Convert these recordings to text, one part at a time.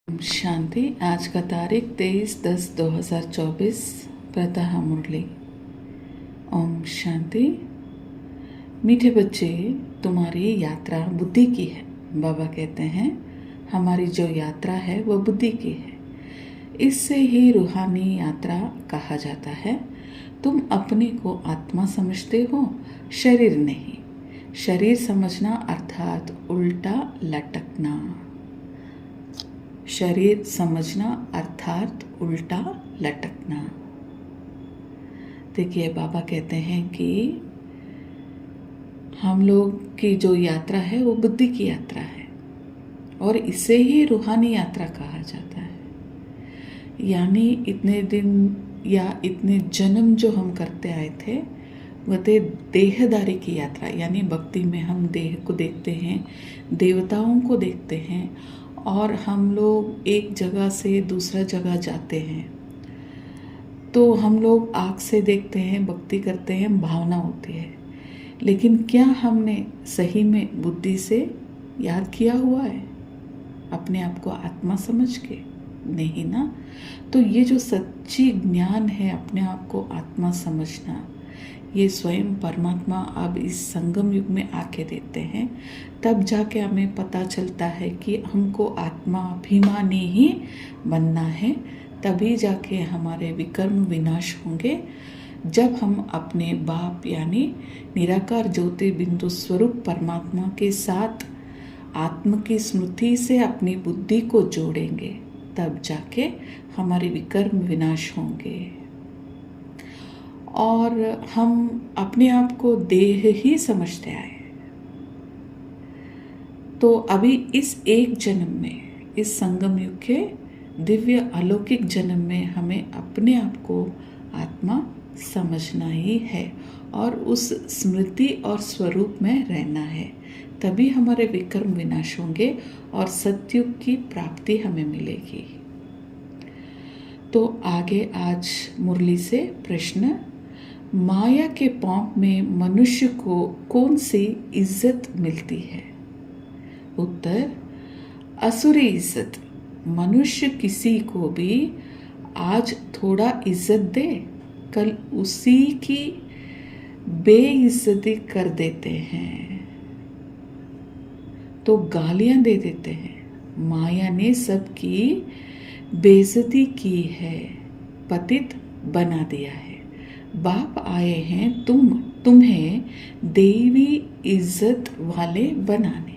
ओम शांति। आज का तारीख 23/10/2024। प्रातः मुरली। ओम शांति। मीठे बच्चे, तुम्हारी यात्रा बुद्धि की है। बाबा कहते हैं हमारी जो यात्रा है वह बुद्धि की है। इससे ही रूहानी यात्रा कहा जाता है। तुम अपने को आत्मा समझते हो, शरीर नहीं। शरीर समझना अर्थात उल्टा लटकना। शरीर समझना अर्थात उल्टा लटकना। देखिए, बाबा कहते हैं कि हम लोग की जो यात्रा है वो बुद्धि की यात्रा है और इसे ही रूहानी यात्रा कहा जाता है। यानी इतने दिन या इतने जन्म जो हम करते आए थे वह थे देहदारी की यात्रा। यानी भक्ति में हम देह को देखते हैं, देवताओं को देखते हैं और हम लोग एक जगह से दूसरा जगह जाते हैं। तो हम लोग आँख से देखते हैं, भक्ति करते हैं, भावना होती है। लेकिन क्या हमने सही में बुद्धि से याद किया हुआ है अपने आप को आत्मा समझ के? नहीं ना। तो ये जो सच्ची ज्ञान है अपने आप को आत्मा समझना, ये स्वयं परमात्मा अब इस संगम युग में आके देते हैं। तब जाके हमें पता चलता है कि हमको आत्मा अभिमानी ही बनना है। तभी जाके हमारे विकर्म विनाश होंगे, जब हम अपने बाप यानी निराकार ज्योति बिंदु स्वरूप परमात्मा के साथ आत्म की स्मृति से अपनी बुद्धि को जोड़ेंगे। तब जाके हमारे विकर्म विनाश होंगे और हम अपने आप को देह ही समझते आए। तो अभी इस एक जन्म में, इस संगम युग के दिव्य अलौकिक जन्म में हमें अपने आप को आत्मा समझना ही है और उस स्मृति और स्वरूप में रहना है। तभी हमारे विकर्म विनाश होंगे और सतयुग की प्राप्ति हमें मिलेगी। तो आगे आज मुरली से प्रश्न, माया के पौंप में मनुष्य को कौन सी इज्जत मिलती है? उत्तर, असुरी इज्जत। मनुष्य किसी को भी आज थोड़ा इज्जत दे, कल उसी की बेइज्जती कर देते हैं, तो गालियां दे देते हैं। माया ने सबकी बेइज्जती की है, पतित बना दिया है। बाप आए हैं तुम्हें देवी इज्जत वाले बनाने।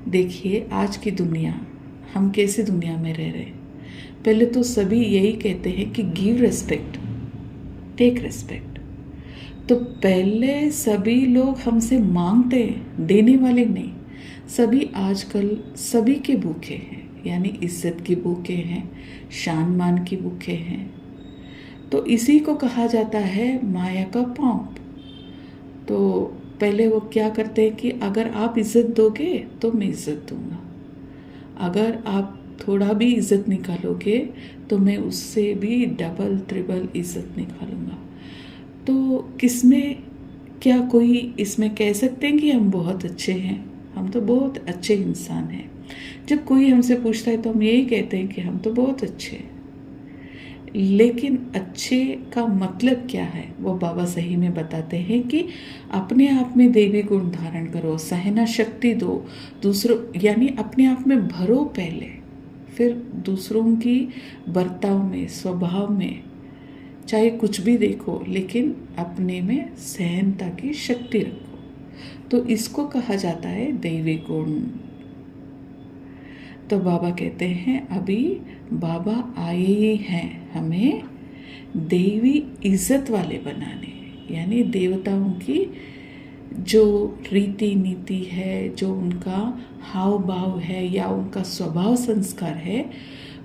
देखिए, आज की दुनिया, हम कैसे दुनिया में रह रहे हैं। पहले तो सभी यही कहते हैं कि गिव रिस्पेक्ट, टेक रिस्पेक्ट। तो पहले सभी लोग हमसे मांगते हैं, देने वाले नहीं। सभी आजकल सभी के भूखे हैं, यानी इज्जत की भूखे हैं, शान मान की भूखे हैं। तो इसी को कहा जाता है माया का पौंप। तो पहले वो क्या करते हैं कि अगर आप इज्जत दोगे तो मैं इज्जत दूंगा, अगर आप थोड़ा भी इज्जत निकालोगे तो मैं उससे भी डबल ट्रिपल इज्जत निकालूंगा। तो किसमें क्या कोई इसमें कह सकते हैं कि हम बहुत अच्छे हैं, हम तो बहुत अच्छे इंसान हैं। जब कोई हमसे पूछता है तो हम यही कहते हैं कि हम तो बहुत अच्छे हैं। लेकिन अच्छे का मतलब क्या है वो बाबा सही में बताते हैं कि अपने आप में देवी गुण धारण करो, सहना शक्ति दो, दूसरों यानी अपने आप में भरो पहले, फिर दूसरों की बर्ताव में, स्वभाव में चाहे कुछ भी देखो, लेकिन अपने में सहनता की शक्ति रखो। तो इसको कहा जाता है देवी गुण। तो बाबा कहते हैं अभी बाबा आए हैं हमें देवी इज्जत वाले बनाने, यानी देवताओं की जो रीति नीति है, जो उनका हाव भाव है या उनका स्वभाव संस्कार है,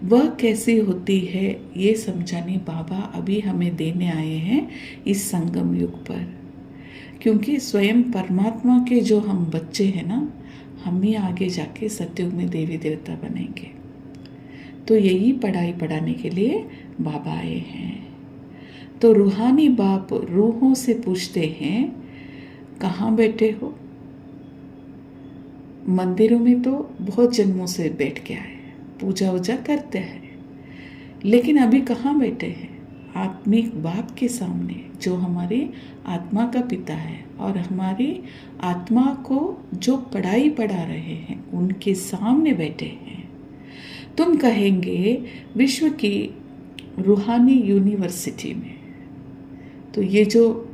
वह कैसी होती है, ये समझाने बाबा अभी हमें देने आए हैं इस संगम युग पर। क्योंकि स्वयं परमात्मा के जो हम बच्चे हैं ना, हम ही आगे जाके सतयुग में देवी देवता बनेंगे। तो यही पढ़ाई पढ़ाने के लिए बाबा आए हैं। तो रूहानी बाप रूहों से पूछते हैं, कहाँ बैठे हो? मंदिरों में तो बहुत जन्मों से बैठ के आए, पूजा वूजा करते हैं, लेकिन अभी कहाँ बैठे हैं? आत्मिक बाप के सामने, जो हमारी आत्मा का पिता है और हमारी आत्मा को जो पढ़ाई पढ़ा रहे हैं, उनके सामने बैठे हैं। तुम कहेंगे विश्व की रूहानी यूनिवर्सिटी में। तो ये जो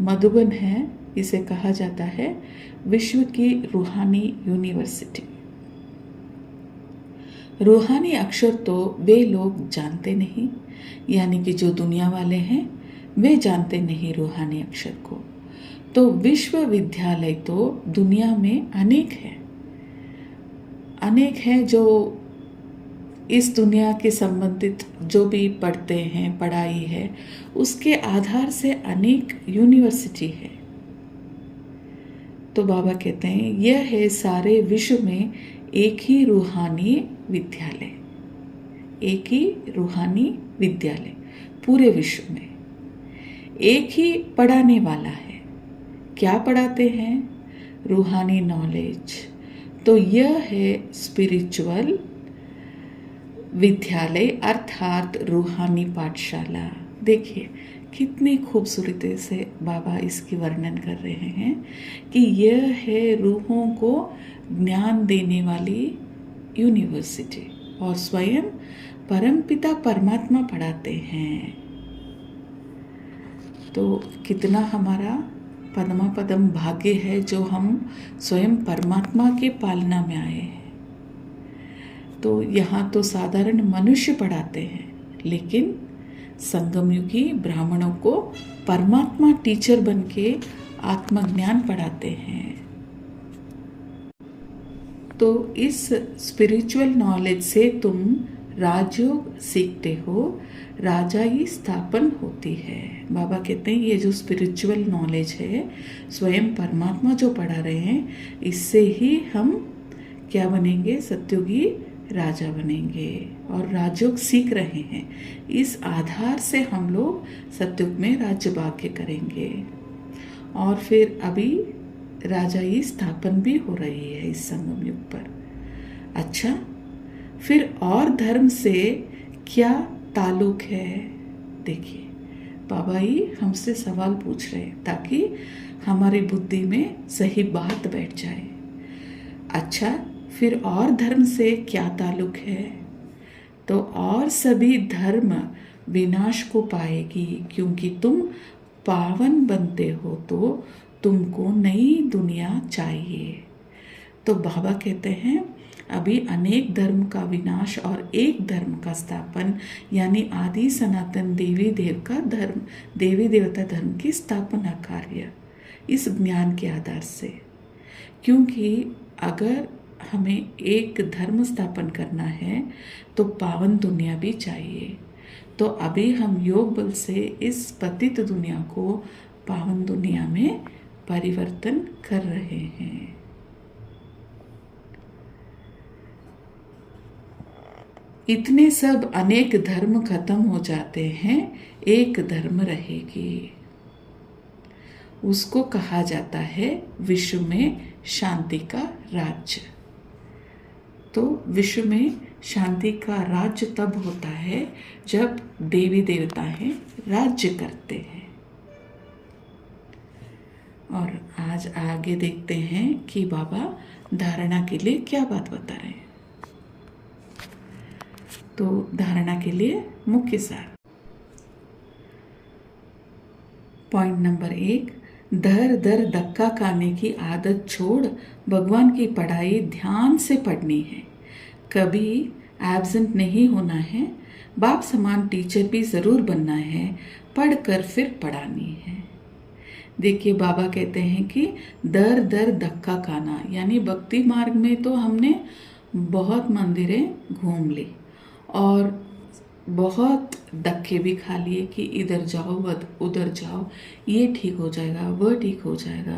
मधुबन है, इसे कहा जाता है विश्व की रूहानी यूनिवर्सिटी। रूहानी अक्षर तो वे लोग जानते नहीं, यानी कि जो दुनिया वाले हैं वे जानते नहीं रूहानी अक्षर को। तो विश्वविद्यालय तो दुनिया में अनेक हैं जो इस दुनिया के संबंधित जो भी पढ़ते हैं, पढ़ाई है, उसके आधार से अनेक यूनिवर्सिटी है। तो बाबा कहते हैं यह है सारे विश्व में एक ही रूहानी विद्यालय, एक ही रूहानी विद्यालय, पूरे विश्व में एक ही पढ़ाने वाला है। क्या पढ़ाते हैं? रूहानी नॉलेज। तो यह है स्पिरिचुअल विद्यालय अर्थात रूहानी पाठशाला। देखिए कितनी खूबसूरती से बाबा इसकी वर्णन कर रहे हैं कि यह है रूहों को ज्ञान देने वाली यूनिवर्सिटी, और स्वयं परमपिता परमात्मा पढ़ाते हैं। तो कितना हमारा पदमा पदम भाग्य है जो हम स्वयं परमात्मा के पालना में आए हैं। तो यहाँ तो साधारण मनुष्य पढ़ाते हैं, लेकिन संगमयुगी ब्राह्मणों को परमात्मा टीचर बन के आत्मज्ञान पढ़ाते हैं। तो इस स्पिरिचुअल नॉलेज से तुम राजयोग सीखते हो, राजाई स्थापन होती है। बाबा कहते हैं ये जो स्पिरिचुअल नॉलेज है, स्वयं परमात्मा जो पढ़ा रहे हैं, इससे ही हम क्या बनेंगे? सत्युगी राजा बनेंगे और राजयोग सीख रहे हैं। इस आधार से हम लोग सत्युग में राज्य भाग्य करेंगे। और फिर अभी राजाई स्थापन भी हो रही है इस संगम युग पर। अच्छा, फिर और धर्म से क्या ताल्लुक है? देखिए बाबा ही हमसे सवाल पूछ रहे हैं ताकि हमारी बुद्धि में सही बात बैठ जाए। अच्छा, फिर और धर्म से क्या ताल्लुक है? तो और सभी धर्म विनाश को पाएगी, क्योंकि तुम पावन बनते हो तो तुमको नई दुनिया चाहिए। तो बाबा कहते हैं अभी अनेक धर्म का विनाश और एक धर्म का स्थापन, यानी आदि सनातन देवी देव का धर्म, देवी देवता धर्म की स्थापना कार्य इस ज्ञान के आधार से। क्योंकि अगर हमें एक धर्म स्थापन करना है तो पावन दुनिया भी चाहिए। तो अभी हम योग बल से इस पतित दुनिया को पावन दुनिया में परिवर्तन कर रहे हैं। इतने सब अनेक धर्म खत्म हो जाते हैं, एक धर्म रहेगी। उसको कहा जाता है विश्व में शांति का राज्य। तो विश्व में शांति का राज्य तब होता है जब देवी देवता हैं राज्य करते हैं। और आज आगे देखते हैं कि बाबा धारणा के लिए क्या बात बता रहे हैं। तो धारणा के लिए मुख्य सार। पॉइंट नंबर 1, दर दर धक्का खाने की आदत छोड़ भगवान की पढ़ाई ध्यान से पढ़नी है। कभी एब्सेंट नहीं होना है। बाप समान टीचर भी ज़रूर बनना है, पढ़कर फिर पढ़ानी है। देखिए बाबा कहते हैं कि दर दर धक्का खाना, यानी भक्ति मार्ग में तो हमने बहुत मंदिरें घूम ली और बहुत धक्के भी खा लिए कि इधर जाओ उधर जाओ, ये ठीक हो जाएगा, वह ठीक हो जाएगा।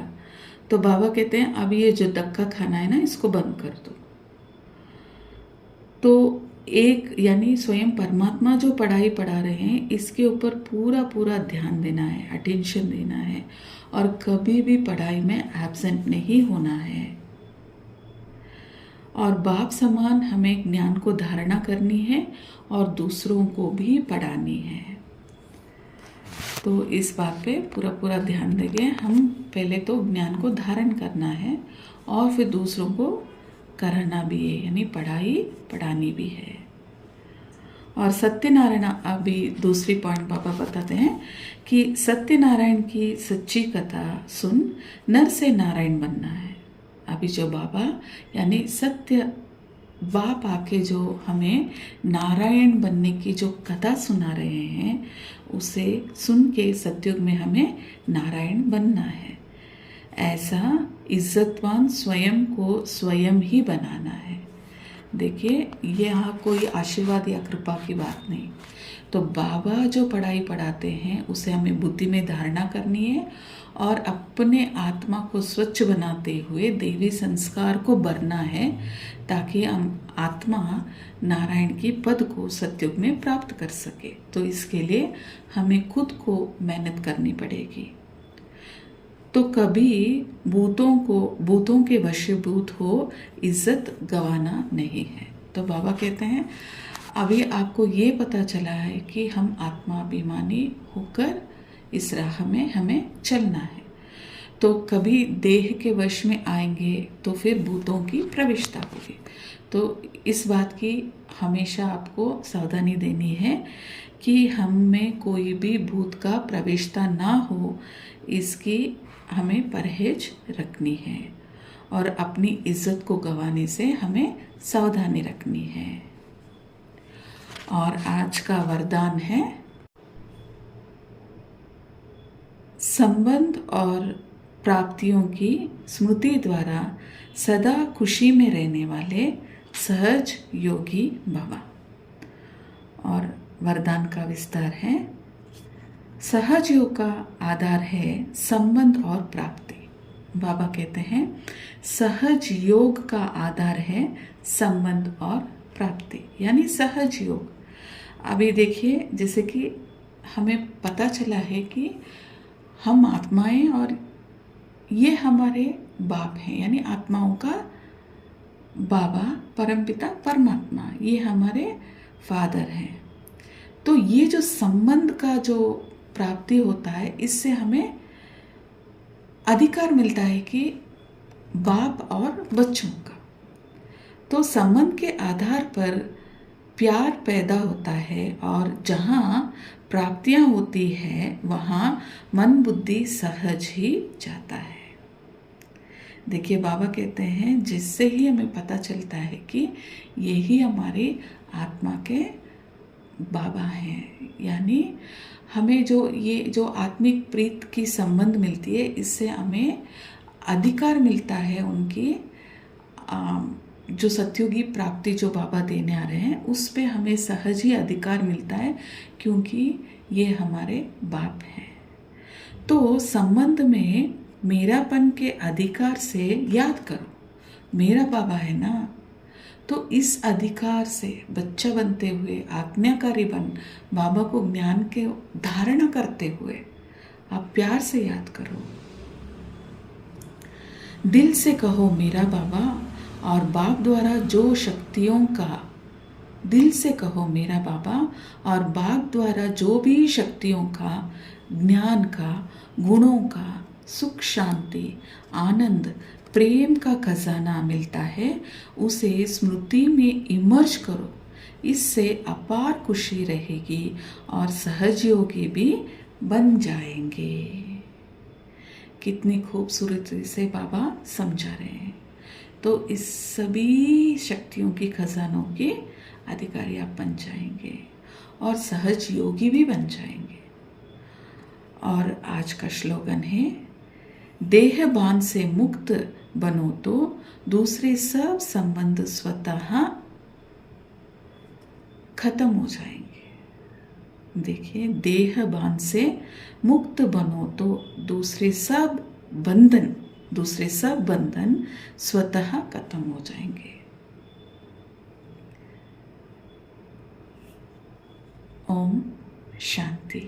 तो बाबा कहते हैं अब ये जो धक्का खाना है ना, इसको बंद कर दो। तो एक यानी स्वयं परमात्मा जो पढ़ाई पढ़ा रहे हैं, इसके ऊपर पूरा पूरा ध्यान देना है, अटेंशन देना है और कभी भी पढ़ाई में एब्सेंट नहीं होना है। और बाप समान हमें ज्ञान को धारणा करनी है और दूसरों को भी पढ़ानी है। तो इस बात पे पूरा पूरा ध्यान देंगे। हम पहले तो ज्ञान को धारण करना है और फिर दूसरों को कराना भी है, यानी पढ़ानी भी है। और सत्यनारायण, अभी दूसरी पॉइंट बाबा बताते हैं कि सत्यनारायण की सच्ची कथा सुन नर से नारायण बनना है। अभी जो बाबा यानी सत्य बाप आके जो हमें नारायण बनने की जो कथा सुना रहे हैं, उसे सुन के सतयुग में हमें नारायण बनना है। ऐसा इज्जतवान स्वयं को स्वयं ही बनाना है। देखिए, यहाँ कोई आशीर्वाद या कृपा की बात नहीं। तो बाबा जो पढ़ाई पढ़ाते हैं उसे हमें बुद्धि में धारणा करनी है और अपने आत्मा को स्वच्छ बनाते हुए देवी संस्कार को भरना है, ताकि हम आत्मा नारायण की पद को सतयुग में प्राप्त कर सके। तो इसके लिए हमें खुद को मेहनत करनी पड़ेगी। तो कभी भूतों के वशीभूत हो इज्जत गंवाना नहीं है। तो बाबा कहते हैं अभी आपको ये पता चला है कि हम आत्माभिमानी होकर इस राह में हमें चलना है। तो कभी देह के वश में आएंगे तो फिर भूतों की प्रविष्टता होगी। तो इस बात की हमेशा आपको सावधानी देनी है कि हम में कोई भी भूत का प्रविष्टता ना हो, इसकी हमें परहेज रखनी है और अपनी इज्जत को गंवाने से हमें सावधानी रखनी है। और आज का वरदान है संबंध और प्राप्तियों की स्मृति द्वारा सदा खुशी में रहने वाले सहज योगी भव। और वरदान का विस्तार है, सहज योग का आधार है संबंध और प्राप्ति। बाबा कहते हैं सहज योग का आधार है संबंध और प्राप्ति, यानी सहज योग। अभी देखिए, जैसे कि हमें पता चला है कि हम आत्माएं और ये हमारे बाप हैं, यानी आत्माओं का बाबा परमपिता परमात्मा, ये हमारे फादर हैं। तो ये जो संबंध का जो प्राप्ति होता है, इससे हमें अधिकार मिलता है कि बाप और बच्चों का। तो संबंध के आधार पर प्यार पैदा होता है और जहाँ प्राप्तियाँ होती है वहाँ मन बुद्धि सहज ही जाता है। देखिए, बाबा कहते हैं जिससे ही हमें पता चलता है कि यही हमारी आत्मा के बाबा हैं, यानी हमें जो आत्मिक प्रीत की संबंध मिलती है, इससे हमें अधिकार मिलता है उनकी जो सत्युगी प्राप्ति जो बाबा देने आ रहे हैं, उस पे हमें सहज ही अधिकार मिलता है, क्योंकि ये हमारे बाप हैं। तो संबंध में मेरापन के अधिकार से याद करो, मेरा बाबा है ना। तो इस अधिकार से बच्चा बनते हुए आज्ञाकारी बन बाबा को ज्ञान के धारणा करते हुए आप प्यार से याद करो, दिल से कहो मेरा बाबा, और बाप द्वारा जो शक्तियों का, दिल से कहो मेरा बाबा, और बाप द्वारा जो भी शक्तियों का, ज्ञान का, गुणों का, सुख शांति आनंद प्रेम का खजाना मिलता है, उसे स्मृति में इमर्ज करो। इससे अपार खुशी रहेगी और सहजयोगी भी बन जाएंगे। कितनी खूबसूरती से बाबा समझा रहे हैं। तो इस सभी शक्तियों की खजानों के अधिकारी आप बन जाएंगे और सहज योगी भी बन जाएंगे। और आज का श्लोगन है, देह बांध से मुक्त बनो तो दूसरे सब संबंध स्वतः खत्म हो जाएंगे। देखिए, देह बांध से मुक्त बनो तो दूसरे सब बंधन स्वतः खत्म हो जाएंगे। ओम शांति।